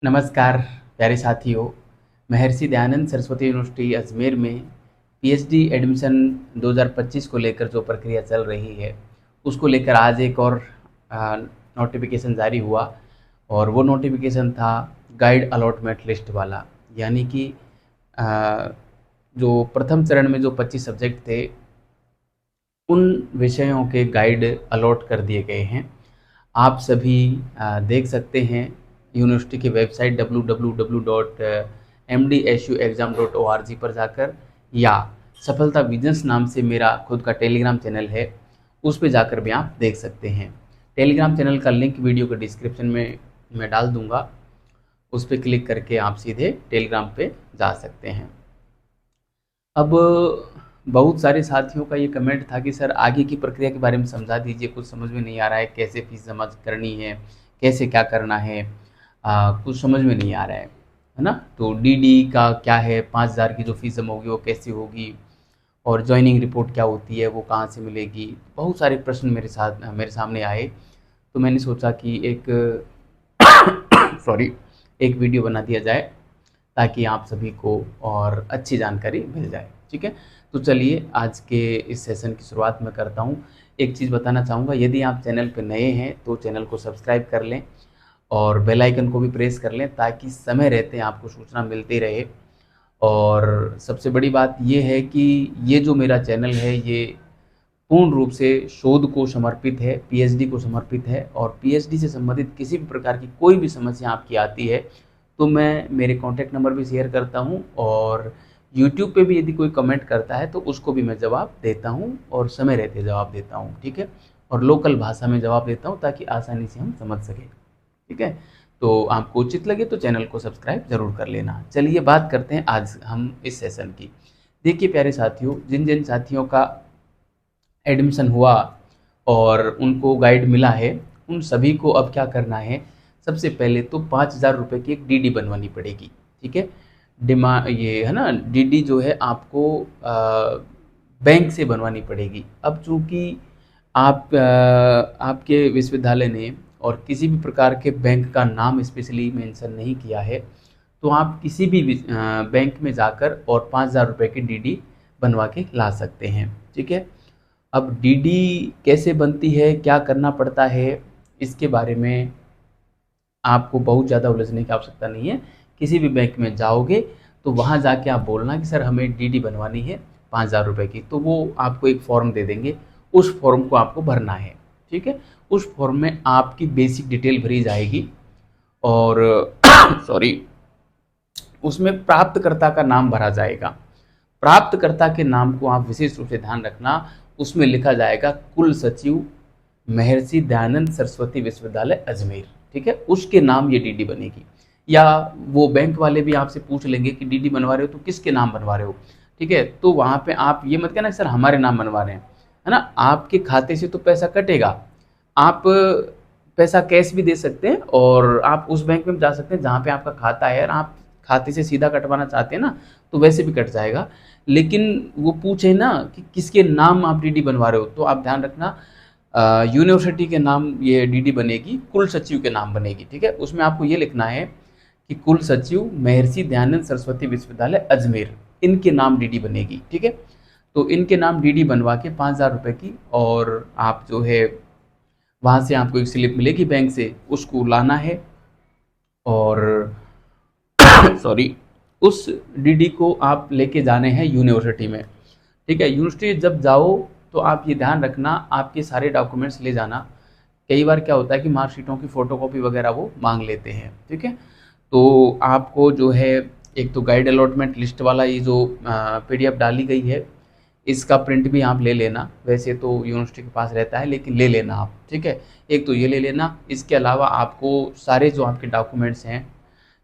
नमस्कार प्यारे साथियों। महर्षि दयानंद सरस्वती यूनिवर्सिटी अजमेर में पीएचडी एडमिशन 2025 को लेकर जो प्रक्रिया चल रही है उसको लेकर आज एक और नोटिफिकेशन जारी हुआ और वो नोटिफिकेशन था गाइड अलॉटमेंट लिस्ट वाला। यानी कि अ, जो प्रथम चरण में जो 25 सब्जेक्ट थे उन विषयों के गाइड अलॉट कर दिए गए हैं। आप सभी देख सकते हैं यूनिवर्सिटी की वेबसाइट www.mdsuexam.org पर जाकर, या सफलता विजन्स नाम से मेरा खुद का टेलीग्राम चैनल है उस पर जाकर भी आप देख सकते हैं। टेलीग्राम चैनल का लिंक वीडियो के डिस्क्रिप्शन में मैं डाल दूंगा, उस पर क्लिक करके आप सीधे टेलीग्राम पे जा सकते हैं। अब बहुत सारे साथियों का ये कमेंट था कि सर आगे की प्रक्रिया के बारे में समझा दीजिए, कुछ समझ में नहीं आ रहा है, कैसे फीस जमा करनी है, कैसे क्या करना है, कुछ समझ में नहीं आ रहा है ना। तो डीडी का क्या है, 5,000 की जो फीस जमा होगी वो कैसी होगी, और ज्वाइनिंग रिपोर्ट क्या होती है, वो कहाँ से मिलेगी। बहुत सारे प्रश्न मेरे सामने आए, तो मैंने सोचा कि एक सॉरी एक वीडियो बना दिया जाए ताकि आप सभी को और अच्छी जानकारी मिल जाए। ठीक है, तो चलिए आज के इस सेशन की शुरुआत मैं करता हूँ। एक चीज़ बताना चाहूँगा, यदि आप चैनल पर नए हैं तो चैनल को सब्सक्राइब कर लें और बेल आइकन को भी प्रेस कर लें ताकि समय रहते आपको सूचना मिलती रहे। और सबसे बड़ी बात ये है कि ये जो मेरा चैनल है ये पूर्ण रूप से शोध को समर्पित है, पीएचडी को समर्पित है, और पीएचडी से संबंधित किसी भी प्रकार की कोई भी समस्या आपकी आती है तो मैं मेरे कॉन्टैक्ट नंबर भी शेयर करता हूं, और यूट्यूब पे भी यदि कोई कमेंट करता है तो उसको भी मैं जवाब देता हूं और समय रहते जवाब देता हूं। ठीक है, और लोकल भाषा में जवाब देता हूं ताकि आसानी से हम समझ सकें। ठीक है, तो आपको उचित लगे तो चैनल को सब्सक्राइब जरूर कर लेना। चलिए बात करते हैं आज हम इस सेशन की। देखिए प्यारे साथियों, जिन जिन साथियों का एडमिशन हुआ और उनको गाइड मिला है, उन सभी को अब क्या करना है, सबसे पहले तो 5,000 रुपये की एक डीडी बनवानी पड़ेगी। ठीक है, ये है ना, डीडी जो है आपको बैंक से बनवानी पड़ेगी। अब चूंकि आपके विश्वविद्यालय ने और किसी भी प्रकार के बैंक का नाम स्पेशली मेंशन नहीं किया है, तो आप किसी भी बैंक में जाकर और 5,000 रुपये की डीडी बनवा के ला सकते हैं। ठीक है, अब डीडी कैसे बनती है, क्या करना पड़ता है, इसके बारे में आपको बहुत ज़्यादा उलझने की आवश्यकता नहीं है। किसी भी बैंक में जाओगे तो वहाँ जाके आप बोलना कि सर हमें डीडी बनवानी है 5,000 रुपये की, तो वो आपको एक फॉर्म दे देंगे, उस फॉर्म को आपको भरना है। ठीक है, उस फॉर्म में आपकी बेसिक डिटेल भरी जाएगी और सॉरी उसमें प्राप्तकर्ता का नाम भरा जाएगा। प्राप्तकर्ता के नाम को आप विशेष रूप से ध्यान रखना, उसमें लिखा जाएगा कुल सचिव महर्षि दयानंद सरस्वती विश्वविद्यालय अजमेर। ठीक है, उसके नाम ये डीडी बनेगी। या वो बैंक वाले भी आपसे पूछ लेंगे कि डीडी बनवा रहे हो तो किसके नाम बनवा रहे हो। ठीक है, तो वहाँ पे आप ये मत कहना सर हमारे नाम बनवा रहे हैं, है ना। आपके खाते से तो पैसा कटेगा, आप पैसा कैश भी दे सकते हैं और आप उस बैंक में जा सकते हैं जहाँ पे आपका खाता है, और आप खाते से सीधा कटवाना चाहते हैं ना तो वैसे भी कट जाएगा। लेकिन वो पूछे ना कि किसके नाम आप डीडी बनवा रहे हो, तो आप ध्यान रखना यूनिवर्सिटी के नाम ये डीडी बनेगी, कुल सचिव के नाम बनेगी। ठीक है, उसमें आपको ये लिखना है कि कुल सचिव महर्षि दयानंद सरस्वती विश्वविद्यालय अजमेर, इनके नाम डीडी बनेगी। ठीक है, तो इनके नाम डीडी बनवा के 5,000 रुपये की, और आप जो है वहाँ से आपको एक स्लिप मिलेगी बैंक से, उसको लाना है और सॉरी उस डीडी को आप लेके जाने हैं यूनिवर्सिटी में। ठीक है, यूनिवर्सिटी जब जाओ तो आप ये ध्यान रखना आपके सारे डॉक्यूमेंट्स ले जाना। कई बार क्या होता है कि मार्कशीटों की फ़ोटोकॉपी वगैरह वो मांग लेते हैं। ठीक है, तो आपको जो है एक तो गाइड अलॉटमेंट लिस्ट वाला ये जो पीडीएफ डाली गई है, इसका प्रिंट भी आप ले लेना। वैसे तो यूनिवर्सिटी के पास रहता है लेकिन ले लेना आप। ठीक है, एक तो ये ले लेना। इसके अलावा आपको सारे जो आपके डॉक्यूमेंट्स हैं,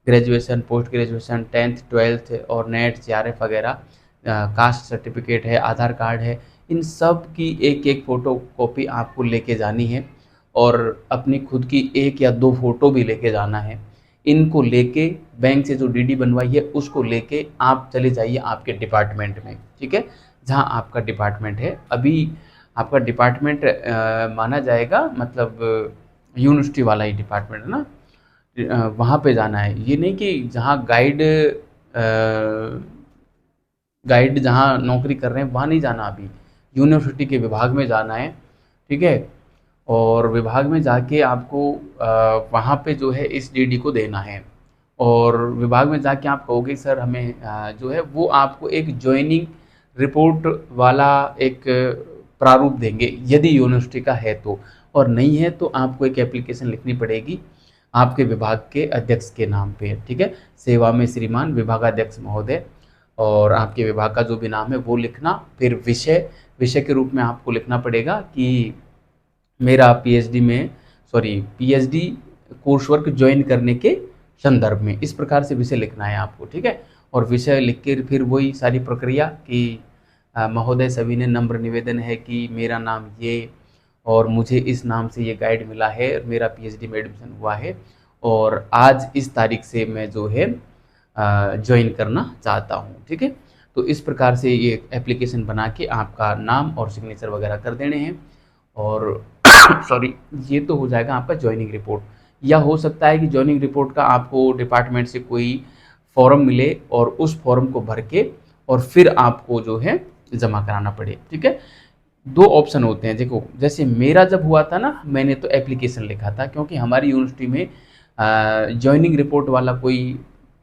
graduation, post graduation, 10th 12th और नेट सीआरएफ वगैरह, कास्ट सर्टिफिकेट है, आधार कार्ड है, इन सब की एक एक फ़ोटो कॉपी आपको लेके जानी है, और अपनी खुद की एक या दो फ़ोटो भी लेके जाना है। इनको लेके बैंक से जो डीडी बनवाई है उसको लेके आप चले जाइए आपके डिपार्टमेंट में। ठीक है, जहाँ आपका डिपार्टमेंट है। अभी आपका डिपार्टमेंट माना जाएगा, मतलब यूनिवर्सिटी वाला ही डिपार्टमेंट है ना। वहाँ पे जाना है। ये नहीं कि जहाँ गाइड जहाँ नौकरी कर रहे हैं वहाँ नहीं जाना, अभी यूनिवर्सिटी के विभाग में जाना है, ठीक है। और विभाग में जाके आपको वहाँ पे जो है इस डीडी को देना है। और विभाग में जाके आप कहोगे सर हमें जो है वो आपको एक ज्वाइनिंग रिपोर्ट वाला एक प्रारूप देंगे, यदि यूनिवर्सिटी का है तो। और नहीं है तो आपको एक एप्लीकेशन लिखनी पड़ेगी आपके विभाग के अध्यक्ष के नाम पे, ठीक है। सेवा में श्रीमान विभागाध्यक्ष महोदय, और आपके विभाग का जो भी नाम है वो लिखना। फिर विषय के रूप में आपको लिखना पड़ेगा कि मेरा पीएचडी कोर्स वर्क ज्वाइन करने के संदर्भ में, इस प्रकार से विषय लिखना है आपको, ठीक है। और विषय लिख के फिर वही सारी प्रक्रिया कि महोदय सभी ने नम्र निवेदन है कि मेरा नाम ये और मुझे इस नाम से ये गाइड मिला है, मेरा पीएचडी में एडमिशन हुआ है और आज इस तारीख से मैं जो है ज्वाइन करना चाहता हूँ, ठीक है। तो इस प्रकार से ये एप्लीकेशन बना के आपका नाम और सिग्नेचर वगैरह कर देने हैं और ये तो हो जाएगा आपका ज्वाइनिंग रिपोर्ट। या हो सकता है कि ज्वाइनिंग रिपोर्ट का आपको डिपार्टमेंट से कोई फॉर्म मिले और उस फॉर्म को भर के और फिर आपको जो है जमा कराना पड़े, ठीक है। दो ऑप्शन होते हैं, देखो जैसे मेरा जब हुआ था ना, मैंने तो एप्लीकेशन लिखा था क्योंकि हमारी यूनिवर्सिटी में ज्वाइनिंग रिपोर्ट वाला कोई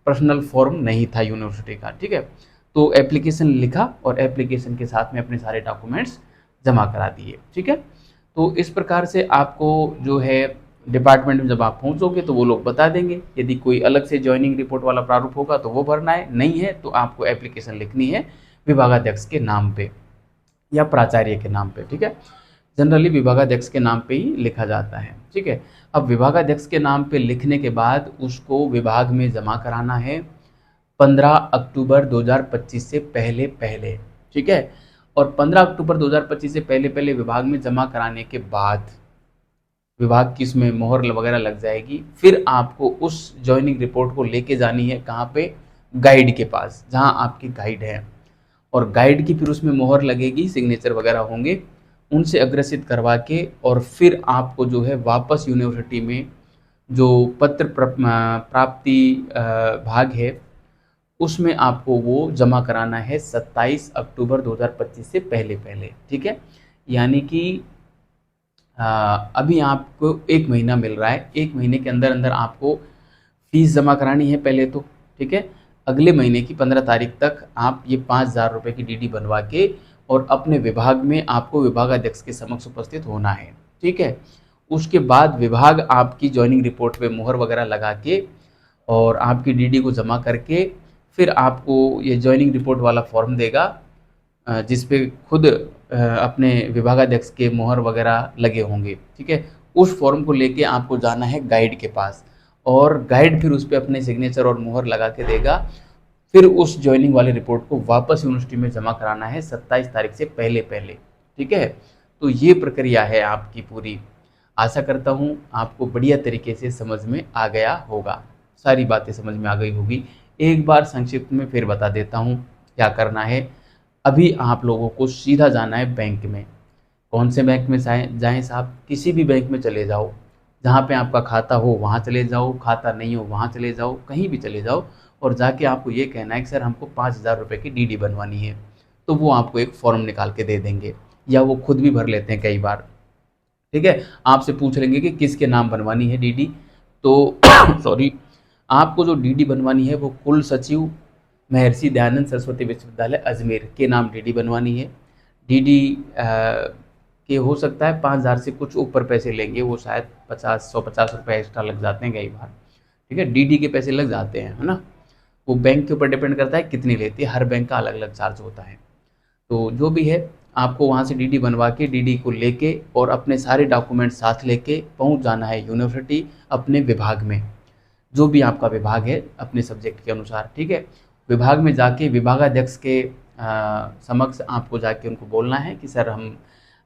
पर्सनल फॉर्म नहीं था यूनिवर्सिटी का, ठीक है। तो एप्लीकेशन लिखा और एप्लीकेशन के साथ में अपने सारे डॉक्यूमेंट्स जमा करा दिए, ठीक है। तो इस प्रकार से आपको जो है डिपार्टमेंट में जब आप पहुंचोगे तो वो लोग बता देंगे, यदि कोई अलग से ज्वाइनिंग रिपोर्ट वाला प्रारूप होगा तो वो भरना है, नहीं है तो आपको एप्लीकेशन लिखनी है विभागाध्यक्ष के नाम पे या प्राचार्य के नाम पे, ठीक है। जनरली विभागाध्यक्ष के नाम पे ही लिखा जाता है, ठीक है। अब विभागाध्यक्ष के नाम पे लिखने के बाद उसको विभाग में जमा कराना है 15 अक्टूबर 2025 से पहले पहले, ठीक है। और 15 अक्टूबर 2025 से पहले पहले विभाग में जमा कराने के बाद विभाग की इसमें मोहर वगैरह लग जाएगी। फिर आपको उस ज्वाइनिंग रिपोर्ट को लेके जानी है कहाँ पे, गाइड के पास, जहाँ आपके गाइड है। और गाइड की फिर उसमें मोहर लगेगी, सिग्नेचर वगैरह होंगे, उनसे अग्रसित करवा के और फिर आपको जो है वापस यूनिवर्सिटी में जो पत्र प्राप्ति भाग है उसमें आपको वो जमा कराना है 27 अक्टूबर 2025 से पहले पहले, ठीक है। यानी कि अभी आपको 1 महीना मिल रहा है, 1 महीने के अंदर अंदर आपको फीस जमा करानी है पहले तो, ठीक है। अगले महीने की 15 तारीख तक आप ये 5,000 रुपये की डीडी बनवा के और अपने विभाग में आपको विभागाध्यक्ष के समक्ष उपस्थित होना है, ठीक है। उसके बाद विभाग आपकी ज्वाइनिंग रिपोर्ट पे मुहर वगैरह लगा के और आपकी डीडी को जमा करके फिर आपको ये ज्वाइनिंग रिपोर्ट वाला फॉर्म देगा जिस पे खुद अपने विभागाध्यक्ष के मुहर वगैरह लगे होंगे, ठीक है। उस फॉर्म को लेके आपको जाना है गाइड के पास और गाइड फिर उस पर अपने सिग्नेचर और मुहर लगा के देगा। फिर उस ज्वाइनिंग वाली रिपोर्ट को वापस यूनिवर्सिटी में जमा कराना है 27 तारीख से पहले पहले, ठीक है। तो ये प्रक्रिया है आपकी पूरी। आशा करता हूँ आपको बढ़िया तरीके से समझ में आ गया होगा, सारी बातें समझ में आ गई होगी। एक बार संक्षिप्त में फिर बता देता हूँ क्या करना है। अभी आप लोगों को सीधा जाना है बैंक में। कौन से बैंक में जाएँ साहब, किसी भी बैंक में चले जाओ, जहाँ पे आपका खाता हो वहाँ चले जाओ, खाता नहीं हो वहाँ चले जाओ, कहीं भी चले जाओ और जाके आपको ये कहना है कि सर हमको 5,000 रुपये की डीडी बनवानी है। तो वो आपको एक फॉर्म निकाल के दे देंगे या वो खुद भी भर लेते हैं कई बार, ठीक है। आपसे पूछ लेंगे कि किसके नाम बनवानी है डीडी, तो आपको जो डीडी बनवानी है वो कुल सचिव महर्षि दयानंद सरस्वती विश्वविद्यालय अजमेर के नाम डीडी बनवानी है। डीडी के हो सकता है 5,000 से कुछ ऊपर पैसे लेंगे, वो शायद 150 रुपये एक्स्ट्रा लग जाते हैं कई बार, ठीक है। डीडी के पैसे लग जाते हैं, है ना। वो बैंक के ऊपर डिपेंड करता है कितनी लेती है, हर बैंक का अलग अलग चार्ज होता है। तो जो भी है आपको वहाँ से डीडी बनवा के डीडी को लेके और अपने सारे डॉक्यूमेंट साथ लेके पहुँच जाना है यूनिवर्सिटी अपने विभाग में, जो भी आपका विभाग है अपने सब्जेक्ट के अनुसार, ठीक है। विभाग में जाके विभागाध्यक्ष के समक्ष आपको जाके उनको बोलना है कि सर हम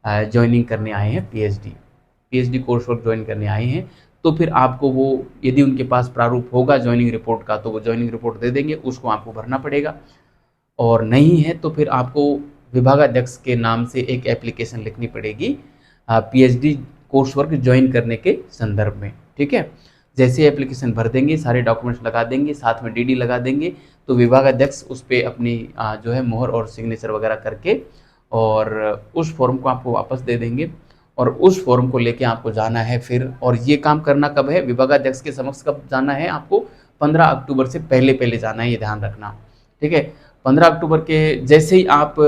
ज्वाइनिंग करने आए हैं, पीएचडी कोर्स वर्क ज्वाइन करने आए हैं। तो फिर आपको वो, यदि उनके पास प्रारूप होगा ज्वाइनिंग रिपोर्ट का तो वो ज्वाइनिंग रिपोर्ट दे देंगे, उसको आपको भरना पड़ेगा। और नहीं है तो फिर आपको विभागाध्यक्ष के नाम से एक एप्लीकेशन लिखनी पड़ेगी पीएचडी कोर्स वर्क ज्वाइन करने के संदर्भ में, ठीक है। जैसे एप्लीकेशन भर देंगे, सारे डॉक्यूमेंट्स लगा देंगे, साथ में डीडी लगा देंगे, तो विभागाध्यक्ष उस पर अपनी जो है मोहर और सिग्नेचर वगैरह करके और उस फॉर्म को आपको वापस दे देंगे। और उस फॉर्म को लेके आपको जाना है फिर, और ये काम करना कब है, विभागाध्यक्ष के समक्ष कब जाना है आपको, 15 अक्टूबर से पहले पहले जाना है, ये ध्यान रखना, ठीक है। 15 अक्टूबर के जैसे ही आप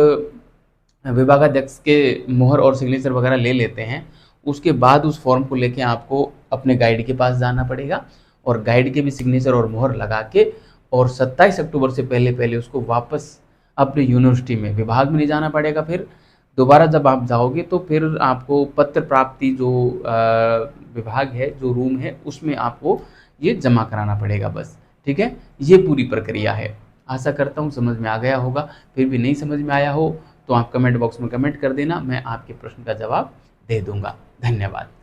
विभागाध्यक्ष के मोहर और सिग्नेचर वगैरह ले लेते हैं, उसके बाद उस फॉर्म को लेके आपको अपने गाइड के पास जाना पड़ेगा और गाइड के भी सिग्नेचर और मोहर लगा के, और 27 अक्टूबर से पहले पहले उसको वापस अपने यूनिवर्सिटी में, विभाग में नहीं जाना पड़ेगा। फिर दोबारा जब आप जाओगे तो फिर आपको पत्र प्राप्ति जो विभाग है, जो रूम है, उसमें आपको ये जमा कराना पड़ेगा बस, ठीक है। ये पूरी प्रक्रिया है। आशा करता हूँ समझ में आ गया होगा। फिर भी नहीं समझ में आया हो तो आप कमेंट बॉक्स में कमेंट कर देना, मैं आपके प्रश्न का जवाब दे दूंगा। धन्यवाद।